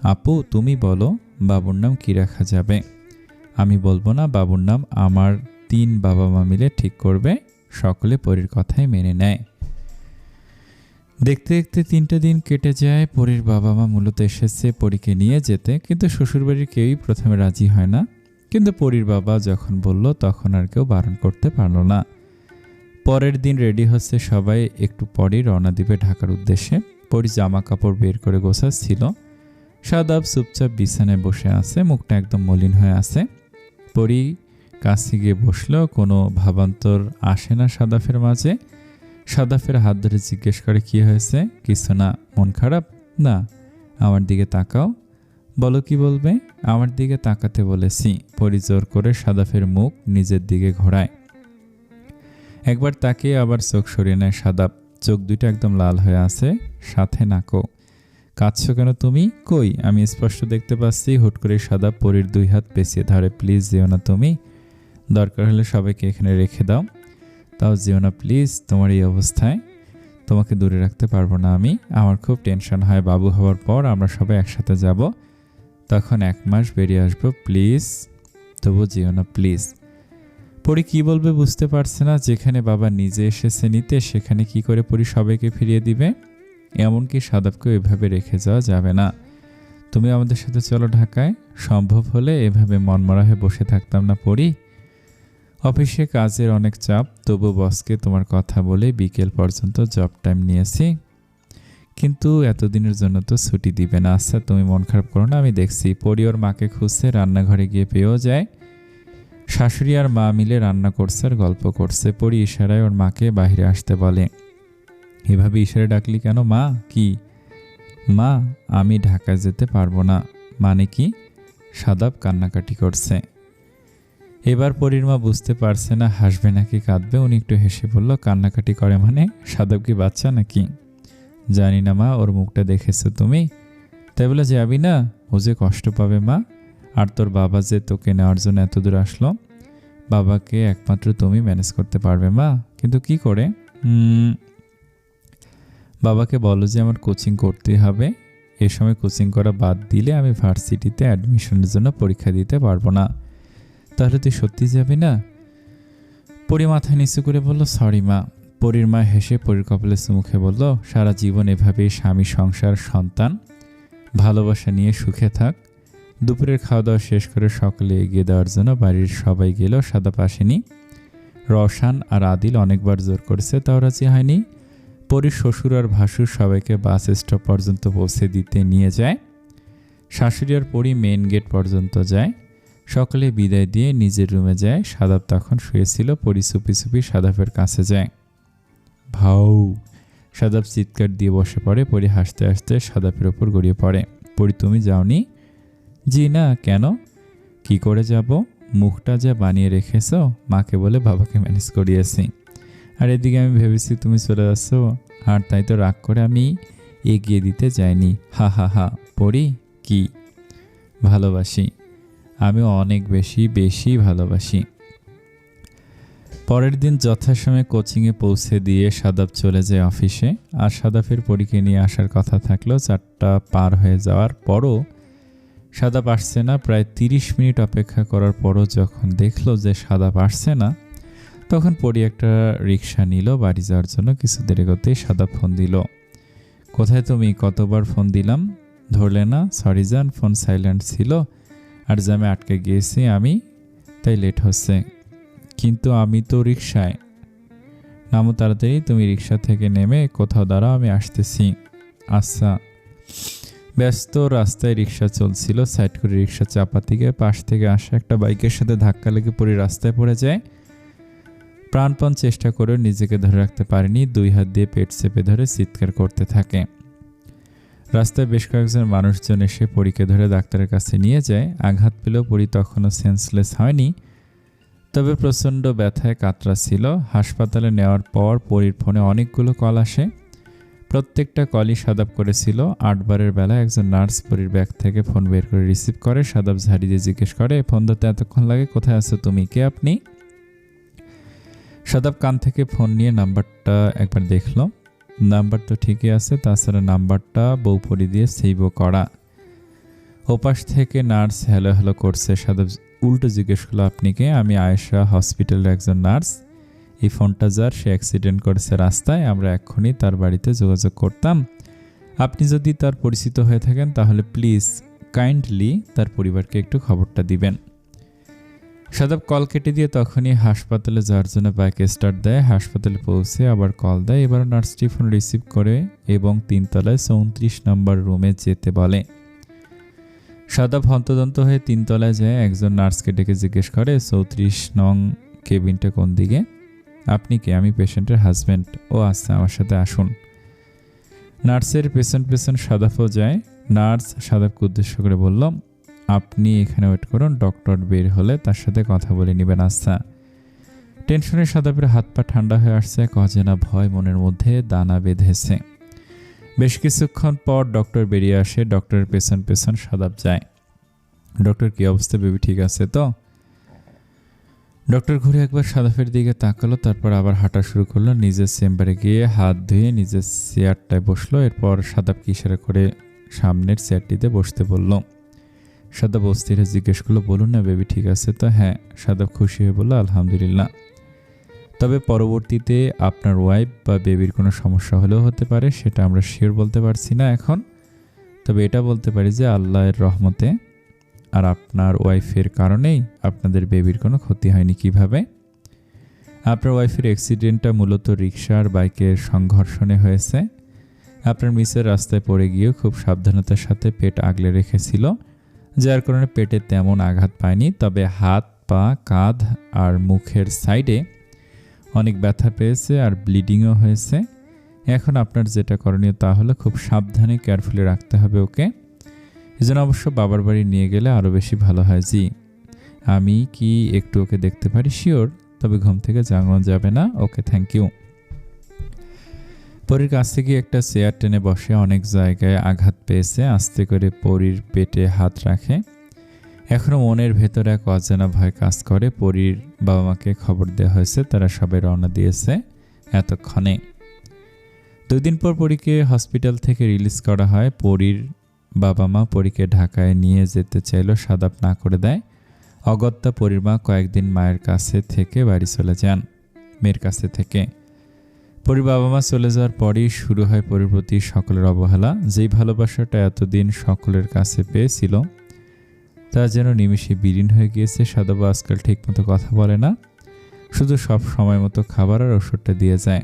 আপু তুমি বলো বাবুর নাম কি রাখা যাবে? আমি বলবো না, বাবুর নাম আমার 3 বাবা মা মিলে ঠিক করবে। সকলে পরীর কথাই মেনে নেয়। দেখতে দেখতে 3টা দিন কেটে যায়। পরীর বাবা মা মূলত এসেছে পরীকে নিয়ে যেতে, কিন্তু শ্বশুরবাড়ির কেউই প্রথমে রাজি হয় না। কিন্তু পরীর বাবা যখন বলল তখন আর কেউ বারণ করতে পারল না। পরের দিন রেডি হচ্ছে সবাই। একটু পরেই রওনা দিবে ঢাকার উদ্দেশ্যে। পরী জামা কাপড় বের করে গোছাচ্ছিল। সাদাব চুপচাপ বিছানায় বসে আছে, মুখটা একদম মলিন হয়ে আছে। পরী কাছে গিয়ে বসলো। কোনো ভাবান্তর আসে না সাদাফের মাঝে। সাদাফের হাত ধরে জিজ্ঞেস করে, কি হয়েছে? কিছু না। মন খারাপ? না। আমার দিকে তাকাও। বলো কি বলবে? আমার দিকে তাকাতে বলেছি। পরী জোর করে সাদাফের মুখ নিজের দিকে ঘোরায়। একবার তাকিয়ে আবার চোখ সরিয়ে নেয় সাদাব। চোখ দুইটা একদম লাল হয়ে আছে, সাথে নাকও। কাঁদছো কেন তুমি? কই, আমি স্পষ্ট দেখতে পাচ্ছি। হুট করে সাদাব পরীর 2 হাত পেঁচিয়ে ধরে। প্লিজ যেও না তুমি। দরকার হলে সবাইকে এখানে রেখে দাও, তাও যেও না প্লিজ। তোমার এই অবস্থায় তোমাকে দূরে রাখতে পারবো না আমি। আমার খুব টেনশন হয়। বাবু হওয়ার পর আমরা সবাই একসাথে যাব, তখন 1 মাস বেরিয়ে আসবো। প্লিজ তবু যেও না প্লিজ। পরী কি বলবে বুঝতে পারছে না। যেখানে বাবা নিজে এসেছে নিতে, সেখানে কি করে পরী সবাইকে ফিরিয়ে দিবে? এমনকি সাদাবকেও এভাবে রেখে যাওয়া যাবে না। তুমি আমাদের সাথে চলো ঢাকায়। সম্ভব হলে এভাবে মনমরা হয়ে বসে থাকতাম না পরী। অফিসে কাজের অনেক চাপ, তবু বসকে তোমার কথা বলে বিকেল পর্যন্ত জব টাইম নিয়েছি। কিন্তু এতদিনের জন্য তো ছুটি দিবে না। আচ্ছা তুমি মন খারাপ করো না, আমি দেখছি। পরী ওর মাকে খুঁজছে, রান্নাঘরে গিয়ে পেয়েও যায়। শাশুড়ি আর মা মিলে রান্না করছে আর গল্প করছে। পরী ইশারায় ওর মাকে বাইরে আসতে বলে। এভাবে ইশারায় ডাকলি কেন মা? কি মা? আমি ঢাকা যেতে পারবো না। মানে কি? সাদাব কান্নাকাটি করছে। এবার পরীর মা বুঝতে পারছে না হাসবে নাকি কাঁদবে। উনি একটু হেসে বলল, কান্নাকাটি করে মানে? সাদাব কি বাচ্চা নাকি? জানি না মা, ওর মুখটা দেখেছো তুমি? তাই বলে যাবি না? ও যে কষ্ট পাবে মা। আর তোর বাবা যে তোকে নেওয়ার জন্য এত দূর আসলো, বাবাকে একমাত্র তুমি ম্যানেজ করতে পারবে মা। কিন্তু কি করে? বাবাকে বলো যে আমার কোচিং করতেই হবে, এ সময় কোচিং করা বাদ দিলে আমি ভার্সিটিতে অ্যাডমিশনের জন্য পরীক্ষা দিতে পারবো না। তাহলে তুই সত্যি যাবি না? পরি মাথা নিচু করে বলল, সরি মা। পরির মা হেসে পরির কপালে চুমুখে বলল, সারা জীবন এভাবেই স্বামী, সংসার, সন্তান, ভালোবাসা নিয়ে সুখে থাক। দুপুরের খাওয়া দাওয়া শেষ করে সকলে এগিয়ে দেওয়ার জন্য বাড়ির সবাই গেল। সাদাপ আসেনি। রওশান আর আদিল অনেকবার জোর করেছে, তাও রাজি হয়নি। পরির শ্বশুর আর ভাসুর সবাইকে বাস স্টপ পর্যন্ত পৌঁছে দিতে নিয়ে যায়। শাশুড়ি আর পরি মেন গেট পর্যন্ত যায়। সকলে বিদায় দিয়ে নিজের রুমে যায়। সাদাপ তখন শুয়েছিল। পরি চুপি চুপি সাদাপের কাছে যায়। ভাউ! সাদাপ চিৎকার দিয়ে বসে পড়ে। পরি হাসতে হাসতে সাদাপের ওপর গড়িয়ে পড়ে। পরি, তুমি যাওনি? জি না। কেন? কি করে যাব? মুখটা যা বানিয়ে রেখেছ, মাকে বলে বাবাকে ম্যানেজ করিয়েছি। আর এদিকে আমি ভেবেছি তুমি চলে যাচ্ছ, আর তাই তো রাগ করে আমি এগিয়ে দিতে যাইনি। হা হা হা। পরি, কি? ভালোবাসি। আমি অনেক বেশি ভালোবাসি। পরের দিন যথাসময়ে কোচিংয়ে পৌঁছে দিয়ে সাদাপ চলে যায় অফিসে। আর সাদাপের পরীকে নিয়ে আসার কথা থাকলেও 4টা পার হয়ে যাওয়ার পরও সাদাপ আসছে না। প্রায় 30 মিনিট অপেক্ষা করার পরও যখন দেখলো যে সাদাপ আসছে না, তখন পরি একটা রিক্সা নিল বাড়ি যাওয়ার জন্য। কিছু দেরি করতেই সাদাপ ফোন দিল। কোথায় তুমি? কতবার ফোন দিলাম, ধরলে না। সরি জান, ফোন সাইলেন্ট ছিল আর জ্যামে আটকে গিয়েছি আমি, তাই লেট হচ্ছে। কিন্তু আমি তো রিক্সায়। নামো তাড়াতাড়ি। তুমি রিক্সা থেকে নেমে কোথাও দাঁড়াও, আমি আসতেছি। আচ্ছা। ব্যস্ত রাস্তায় রিক্সা চলছিল। সাইড করে রিক্সা চাপা থেকে পাশ থেকে আসা একটা বাইকের সাথে ধাক্কা লেগে পরি রাস্তায় পড়ে যায়। প্রাণপণ চেষ্টা করেও নিজেকে ধরে রাখতে পারেনি। 2 হাত দিয়ে পেট চেপে ধরে চিৎকার করতে থাকে। রাস্তায় বেশ কয়েকজন মানুষজন এসে পরীকে ধরে ডাক্তারের কাছে নিয়ে যায়। আঘাত পেলেও পরি তখনও সেন্সলেস হয়নি, তবে প্রচণ্ড ব্যথায় কাতরাচ্ছিল। হাসপাতালে নেওয়ার পর পরির ফোনে অনেকগুলো কল আসে। প্রত্যেকটা কলই সাদাপ করেছিল। 8 বারের বেলা একজন নার্স পরির ব্যাগ থেকে ফোন বের করে রিসিভ করে। সাদাপ ঝাড়ি দিয়ে জিজ্ঞেস করে, ফোন ধরতে এতক্ষণ লাগে? কোথায় আছো তুমি? কে আপনি? সাদাপ কান থেকে ফোন নিয়ে নাম্বারটা একবার দেখল। নাম্বার তো ঠিকই আছে, তাছাড়া নাম্বারটা বউ পরি দিয়ে সেভও করা। ওপাশ থেকে নার্স হ্যালো হ্যালো করছে। সাদাপ উল্টো জিজ্ঞেস করলো, আপনি কে? আমি আয়েশা, হসপিটালের একজন নার্স। এই ফোনটা যার, সে অ্যাক্সিডেন্ট করেছে রাস্তায়। আমরা এক্ষুনি তার বাড়িতে যোগাযোগ করতাম। আপনি যদি তার পরিচিত হয়ে থাকেন তাহলে প্লিজ কাইন্ডলি তার পরিবারকে একটু খবরটা দিবেন। সাদাপ কল কেটে দিয়ে তখনই হাসপাতালে যাওয়ার জন্য বাইক স্টার্ট দেয়। হাসপাতালে পৌঁছে আবার কল দেয়। এবার নার্সটি ফোন রিসিভ করে এবং 3 তলায় 34 নম্বর রুমে যেতে বলে। সাদাপ হন্তদন্ত হয়ে 3 তলায় যায়। একজন নার্সকে ডেকে জিজ্ঞেস করে, 34 নং কেবিনটা কোন দিকে? আপনি কে? আমি পেশেন্টের হাজব্যান্ড। ও আচ্ছা, আমার সাথে আসুন। নার্সের পেছন পেছন সাদাপও যায়। নার্স সাদাপকে উদ্দেশ্য করে বলল, আপনি এখানে ওয়েট করুন, ডক্টর বের হলে তার সাথে কথা বলে নেবেন। আচ্ছা। টেনশনে সাদাপের হাত পা ঠান্ডা হয়ে আসছে। অজানা ভয় মনের মধ্যে দানা বেঁধেছে। বেশ কিছুক্ষণ পর ডক্টর বেরিয়ে আসে। ডক্টরের পেছন পেছন সাদাপ যায়। ডক্টর, কি অবস্থা? বেবি ঠিক আছে তো? ডক্টর ঘুরে একবার সাদাপের দিকে তাকালো, তারপর আবার হাঁটা শুরু করলো। নিজের চেম্বারে গিয়ে হাত ধুয়ে নিজের চেয়ারটায় বসলো। এরপর সাদাপকে ইশারা করে সামনের চেয়ারটিতে বসতে বলল। সাদাপ অস্থির হয়ে জিজ্ঞেস করলো, বলুন না বেবি ঠিক আছে তো? হ্যাঁ। সাদাপ খুশি হয়ে বলল, আলহামদুলিল্লাহ। তবে পরবর্তীতে আপনার ওয়াইফ বা বেবির কোনো সমস্যা হলেও হতে পারে, সেটা আমরা শিওর বলতে পারছি না এখন। তবে এটা বলতে পারি যে আল্লাহর রহমতে আর আপনার ওয়াইফের কারণেই আপনাদের বেবির কোনো ক্ষতি হয়নি। কিভাবে? আপনার ওয়াইফের অ্যাক্সিডেন্টটা মূলত রিক্সা আর বাইকের সংঘর্ষণে হয়েছে। আপনার মিসের রাস্তায় পড়ে গিয়েও খুব সাবধানতার সাথে পেট আগলে রেখেছিল, যার কারণে পেটে তেমন আঘাত পায়নি। তবে হাত, পা, কাঁধ আর মুখের সাইডে অনেক ব্যথা পেয়েছে আর ব্লিডিংও হয়েছে। এখন আপনার যেটা করণীয় তা হলো খুব সাবধানে কেয়ারফুলি রাখতে হবে ওকে। এজন্য অবশ্য বাবার বাড়ি নিয়ে গেলে আরও বেশি ভালো হয়। জি, আমি কি একটু ওকে দেখতে পারি? শিওর, তবে ঘুম থেকে জাগানো যাবে না। ওকে, থ্যাংক ইউ। পরীর কাছ থেকে একটা চেয়ার টেনে বসে। অনেক জায়গায় আঘাত পেয়েছে। আস্তে করে পরীর পেটে হাত রাখে। এখনও মনের ভেতরে এক অজানা ভয় কাজ করে। পরীর বাবা মাকে খবর দেওয়া হয়েছে, তারা সবাই রওনা দিয়েছে এতক্ষণে। 2 দিন পর পরীকে হসপিটাল থেকে রিলিজ করা হয়। পরীর বাবা মা পরীকে ঢাকায় নিয়ে যেতে চাইলেও সাদাপ না করে দেয়। অগত্যা পরীর মা কয়েকদিন মায়ের কাছে থেকে বাড়ি চলে যান। মেয়ের কাছে থেকে পরীর বাবা মা চলে যাওয়ার পরই শুরু হয় পরীর প্রতি সকলের অবহেলা। যেই ভালোবাসাটা এতদিন সকলের কাছে পেয়েছিল তা যেন নিমেষে বিলীন হয়ে গিয়েছে। সাদাবা আজকাল ঠিকমতো কথা বলে না, শুধু সব সময় মতো খাবার আর ওষুধটা দিয়ে যায়।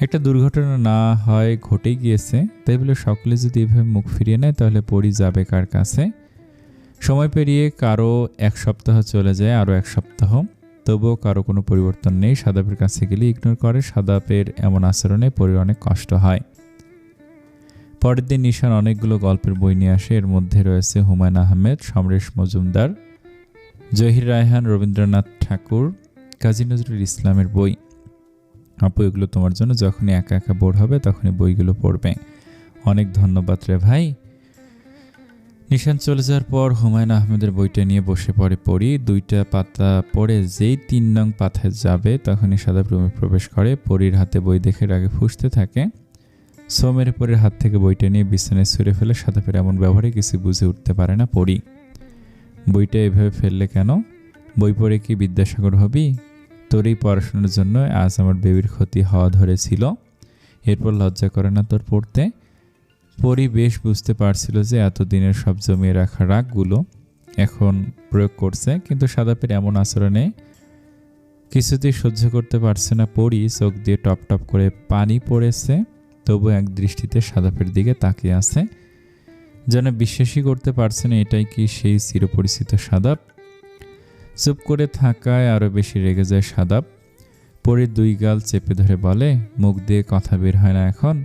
একটা দুর্ঘটনা না হয় ঘটেই গিয়েছে, তাই বলে সকলে যদি এভাবে মুখ ফিরিয়ে নেয় তাহলে পরী যাবে কার কাছে? সময় পেরিয়ে কারো 1 সপ্তাহ চলে যায়, আরও 1 সপ্তাহ, তবুও কারো কোনো পরিবর্তন নেই। সাদাপের কাছে গেলে ইগনোর করে। সাদাপের এমন আচরণে পরীর অনেক কষ্ট হয়। পরের দিন নিশান অনেকগুলো গল্পের বই নিয়ে আসে। এর মধ্যে রয়েছে হুমায়ুন আহমেদ, সমরেশ মজুমদার, জহির রায়হান, রবীন্দ্রনাথ ঠাকুর, কাজী নজরুল ইসলামের বই। আপু, এগুলো তোমার জন্য, যখনই একা একা বোর হবে তখনই বইগুলো পড়বে। অনেক ধন্যবাদ রে ভাই। নিশান চলে যাওয়ার পর হুমায়ুন আহমেদের বইটা নিয়ে বসে পড়ে পড়ি। 2টা পাতা পড়ে যেই 3 নং পাতায় যাবে তখনই সাদাপ রুমে প্রবেশ করে। পরীর হাতে বই দেখে রাগে ফুঁসতে থাকে। সোমের পরীর হাত থেকে বইটা নিয়ে বিছানায় ছুঁড়ে ফেলে। সাদাপের এমন ব্যবহারে কিছু বুঝে উঠতে পারে না পরী। বইটা এভাবে ফেললে কেন? বই পড়ে কি বিদ্যাসাগর হবি? তোর এই পড়াশোনার জন্য আজ আমার বেবির ক্ষতি হওয়া ধরেছিল, এরপর লজ্জা করে না তোর পড়তে? পরী বেশ বুঝতে পারছিল যে এতদিনের সব জমিয়ে রাখা রাগগুলো এখন প্রয়োগ করছে, কিন্তু সাদাপের এমন আচরণে কিছুতেই সহ্য করতে পারছে না পরী। চোখ দিয়ে টপ টপ করে পানি পড়েছে, তবু এক দৃষ্টিতে সাদাপের দিকে তাকিয়ে আছে, যেন বিশ্বাসই করতে পারছে না এটাই কি সেই চিরপরিচিত সাদাপ। চুপ করে থাকায় আরও বেশি রেগে যায় সাদাপ। পরীর 2 গাল চেপে ধরে বলে, মুখ দিয়ে কথা বের হয় না এখন?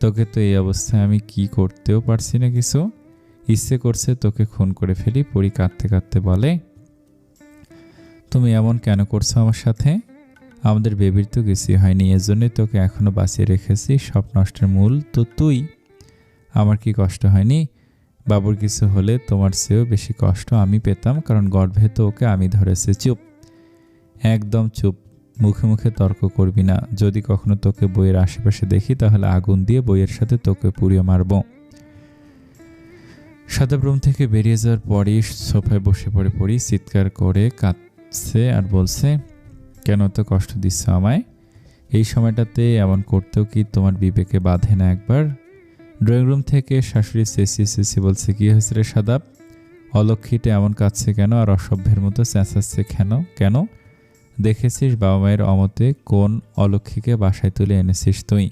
তোকে তো এই অবস্থায় আমি কি করতেও পারছি না কিছু, ইচ্ছে করছে তোকে খুন করে ফেলি। পরী কাঁদতে কাঁদতে বলে, তুমি এমন কেন করছো আমার সাথে? আমাদের বেবির তো কিছুই হয়নি, এজন্যই তোকে এখনো বাঁচিয়ে রেখেছি। সব নষ্টের মূল তো তুই। আমার কি কষ্ট হয়নি? বাবুর কিছু হলে তোমার চেয়েও বেশি কষ্ট আমি পেতাম, কারণ গর্ভে তো ওকে আমি ধরেছি। চুপ, একদম চুপ, মুখে মুখে তর্ক করবি না। যদি কখনো তোকে বইয়ের আশেপাশে দেখি তাহলে আগুন দিয়ে বইয়ের সাথে তোকে পুড়িয়ে মারব। সাদাপ রুম থেকে বেরিয়ে যাওয়ার পরই সোফায় বসে পড়ে পড়ি। চিৎকার করে কাঁদছে আর বলছে, কেন তো কষ্ট দিচ্ছ আমায়? এই সময়টাতে এমন করতেও কি তোমার বিবেকে বাঁধে না একবার? ড্রয়িং রুম থেকে শাশুড়ি চেঁচিয়ে চেঁচিয়ে বলছে, কি হয়েছে রে সাদাপ? অলক্ষীটা এমন কাঁদছে কেন আর অসভ্যের মতো চেঁচাচ্ছে কেন? দেখেছিস বাবা মায়ের অমতে কোন অলক্ষীকে বাসায় তুলে এনেছিস তুই?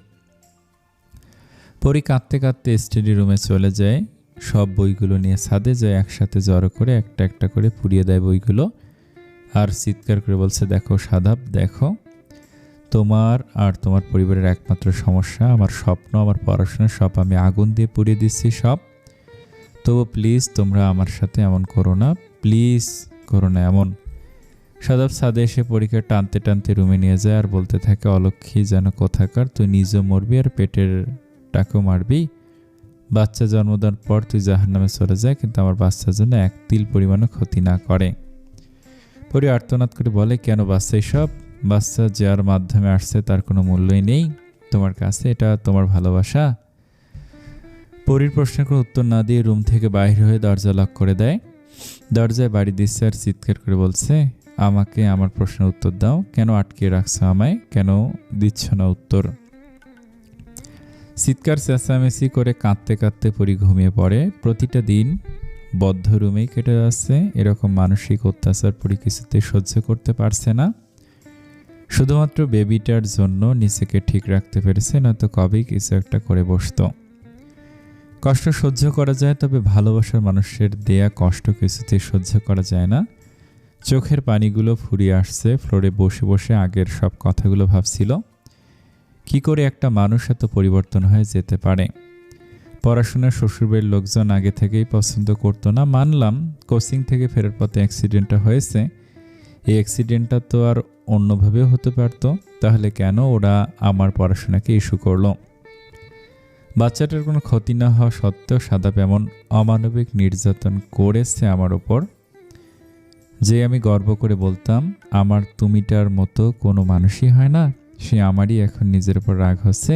পরী কাঁদতে কাঁদতে স্টাডি রুমে চলে যায়। সব বইগুলো নিয়ে ছাদে যায়, একসাথে জড়ো করে একটা একটা করে পুড়িয়ে দেয় বইগুলো, আর চিৎকার করে বলছে, দেখো সাদাপ, দেখো, তোমার আর তোমার পরিবারের একমাত্র সমস্যা আমার স্বপ্ন, আমার পড়াশোনা সব আমি আগুন দিয়ে পুড়িয়ে দিচ্ছি সব। তবু প্লিজ তোমরা আমার সাথে এমন করো না, প্লিজ করো না এমন। সাদাপ ছাদে এসে পরীকে টানতে টানতে রুমে নিয়ে যায় আর বলতে থাকে, অলক্ষী যেন কোথাকার, তুই নিজেও মরবি আর পেটের টাকেও মারবি। বাচ্চা জন্ম দেওয়ার পর তুই জাহান্নামে চলে যায়, কিন্তু আমার বাচ্চার জন্য 1 তিল পরিমাণও ক্ষতি না করে। পরী আর্তনাদ করে বলে, কেন বাচ্চা সব? বাচ্চা যার মাধ্যমে আসছে তার কোনো মূল্যই নেই তোমার কাছে, এটা তোমার ভালোবাসা? পরীর প্রশ্নের কোনো উত্তর না দিয়ে রুম থেকে বাইরে হয়ে দরজা লক করে দেয়। দরজায় বাড়ি দিচ্ছে আর চিৎকার করে বলছে, আমাকে আমার প্রশ্নের উত্তর দাও, কেন আটকে রাখছো আমায়, কেন দিচ্ছ না উত্তর? চিৎকার চেঁচামেচি করে কাঁদতে কাঁদতে পরী ঘুমিয়ে পড়ে। প্রতিটা দিন বদ্ধ রুমেই কেটে যাচ্ছে। এরকম মানসিক অত্যাচার পরী কিছুতে সহ্য করতে পারছে না। শুধুমাত্র বেবিটার জন্য নিজেকে ঠিক রাখতে পেরেছে, নয়তো কবেই কিছু একটা করে বসত। কষ্ট সহ্য করা যায়, তবে ভালোবাসার মানুষের দেয়া কষ্ট কিছুতেই সহ্য করা যায় না। চোখের পানিগুলো ফুরিয়ে আসছে। ফ্লোরে বসে বসে আগের সব কথাগুলো ভাবছিল, কি করে একটা মানুষ এত পরিবর্তন হয়ে যেতে পারে। পড়াশোনার শ্বশুরবাড়ির লোকজন আগে থেকেই পছন্দ করতো না, মানলাম। কোচিং থেকে ফেরার পথে অ্যাক্সিডেন্টটা হয়েছে, এই অ্যাক্সিডেন্টটা তো আর অন্যভাবেও হতে পারত, তাহলে কেন ওরা আমার পড়াশোনাকে ইস্যু করলো? বাচ্চাটার কোনো ক্ষতি না হওয়া সত্ত্বেও সাদাপ এমন অমানবিক নির্যাতন করেছে আমার ওপর, যে আমি গর্ব করে বলতাম আমার তুমিটার মতো কোনো মানুষই হয় না, সে আমারই এখন নিজের উপর রাগ হচ্ছে।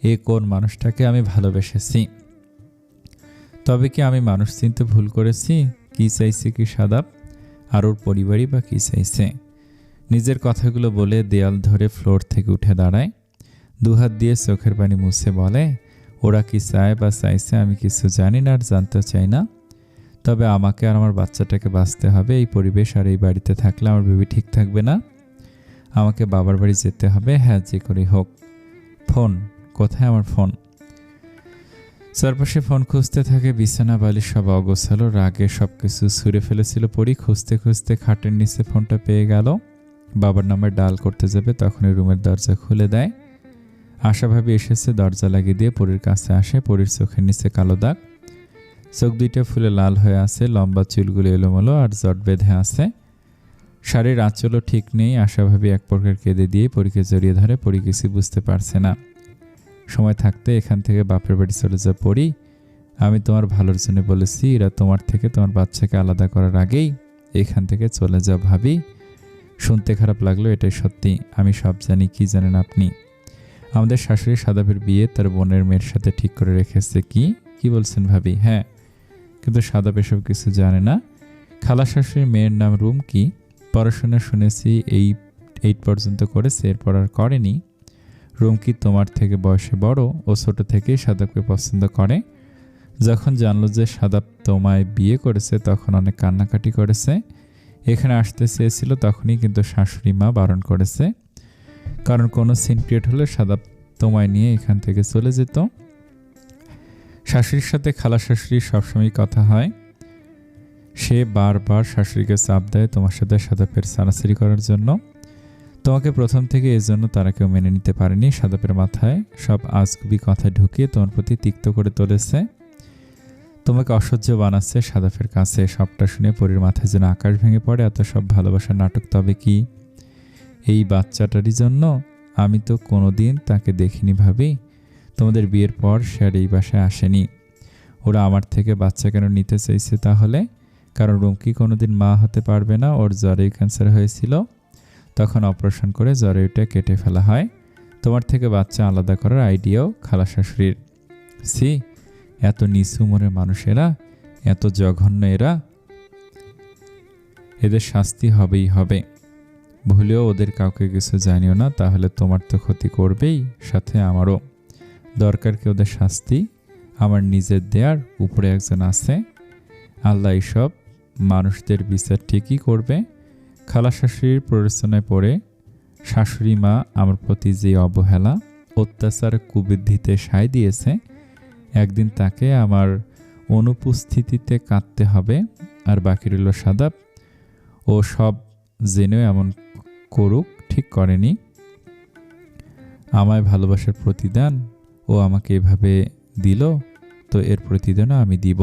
এ কোন মানুষটাকে আমি ভালোবেসেছি? তবে কি আমি মানুষ চিনতে ভুল করেছি? কি চাইছে কি সাদাব? আর ওর পরিবারই বা কি চাইছে? নিজের কথাগুলো বলে দেয়াল ধরে ফ্লোর থেকে উঠে দাঁড়ায়, দুহাত দিয়ে চোখের পানি মুছে বলে, ওরা কি চায় বা চাইছে আমি কিছু জানি না আর জানতে চাই না। তবে আমাকে আর আমার বাচ্চাটাকে বাঁচতে হবে। এই পরিবেশ আর এই বাড়িতে থাকলে আমার বেবি ঠিক থাকবে না। আমাকে বাবার বাড়ি যেতে হবে, হ্যাঁ যে করেই হোক। ফোন কোথায়? আমার ফোন। চারপাশে ফোন খুঁজতে থাকে, বিছানা বালিশ সব অগোছালো, রাগে সবকিছু ছুঁড়ে ফেলেছিল পরি। খুঁজতে খুঁজতে খাটের নিচে ফোনটা পেয়ে গেল। বাবার নাম্বার ডায়াল করতে যাবে, তখনই রুমের দরজা খুলে দেয়। আশা ভাবি এসেছে, দরজা লাগিয়ে দিয়ে পরির কাছে আসে। পরির চোখের নিচে কালো দাগ, চোখ দুইটা ফুলে লাল হয়ে আছে, লম্বা চুলগুলো এলোমেলো আর জট বেঁধে আছে। শাড়ির আঁচলও ঠিক নেই। আশা ভাবি এক প্রকার কেঁদে দিয়ে পরীকে জড়িয়ে ধরে। পরি কিছু বুঝতে পারছে না। সময় থাকতে এখান থেকে বাপের বাড়ি চলে যা পরি। আমি তোমার ভালোর জন্য বলেছি, এরা তোমার থেকে তোমার বাচ্চাকে আলাদা করার আগেই এখান থেকে চলে যা ভাবি। শুনতে খারাপ লাগলো, এটাই সত্যি। আমি সব জানি। কি জানেন আপনি? আমাদের শাশুড়ি সাদাবের বিয়ে তার বোনের মেয়ের সাথে ঠিক করে রেখেছে। কি বলছেন ভাবি? হ্যাঁ, কিন্তু সাদাব এসব কিছু জানে না। খালা শাশুড়ির মেয়ের নাম রুমকি। পড়াশোনা শুনেছি 8 পর্যন্ত করেছে, এরপর আর করেনি। রুমকি তোমার থেকে বয়সে বড়। ও ছোট থেকেই সাদাবকে পছন্দ করে। যখন জানলো যে সাদাব তোমায় বিয়ে করেছে তখন অনেক কান্নাকাটি করেছে। এখানে আসতে চেয়েছিল, তখনই কিন্তু শাশুড়ি মা বারণ করেছে। কারণ কোনো সিন ক্রিয়েট হলে সাদাব তোমায় নিয়ে এখান থেকে চলে যেত। শাশুড়ির সাথে খালা শাশুড়ির সবসময় কথা হয়। সে বারবার শাশুড়িকে চাপ দেয় তোমার সাথে সাদাবের সারাসারি করার জন্য। তোমাকে প্রথম থেকে এজন্য তারা কেউ মেনে নিতে পারেনি। সাদাবের মাথায় সব আজগুবি কথা ঢুকিয়ে তোমার প্রতি তিক্ত করে তুলেছে। তোমাকে অসহ্য বানাচ্ছে সাদাবের কাছে। সবটা শুনে পরীর মাথায় যেন আকাশ ভেঙে পড়ে। এত সব ভালোবাসার নাটক তবে কি এই বাচ্চাটারই জন্য? আমি তো কোনোদিন তাকে দেখিনি ভাবি। তোমাদের বিয়ের পর সে আর এই বাসায় আসেনি। ওরা আমার থেকে বাচ্চা কেন নিতে চাইছে তাহলে? কারণ রুমকি কোনোদিন মা হতে পারবে না। ওর জরায়ু ক্যান্সার হয়েছিল, তখন অপারেশন করে জরায়ুটা কেটে ফেলা হয়। তোমার থেকে বাচ্চা আলাদা করার আইডিয়াও খালা শাশুড়ির। সি, এত নিচু মনের মানুষেরা, এত জঘন্য এরা। এদের শাস্তি হবেই হবে। ভুলেও ওদের কাউকে কিছু জানিও না, তাহলে তোমার তো ক্ষতি করবেই, সাথে আমারও। দরকার কি ওদের শাস্তি? আমার নিজের দেয়ার উপরে একজন আছে। আল্লাহ সব মানুষদের বিচার ঠিকই করবে। খালা শাশুড়ির প্ররোচনায় পড়ে শাশুড়ি মা আমার প্রতি যে অবহেলা, অত্যাচার, কুবুদ্ধিতে সায় দিয়েছে, একদিন তাকে আমার অনুপস্থিতিতে কাঁদতে হবে। আর বাকি রইল সাদাব। ও সব জেনেও এমন করুক ঠিক করেনি। আমায় ভালোবাসার প্রতিদান ও আমাকে এভাবে দিল, তো এর প্রতিদানও আমি দিব।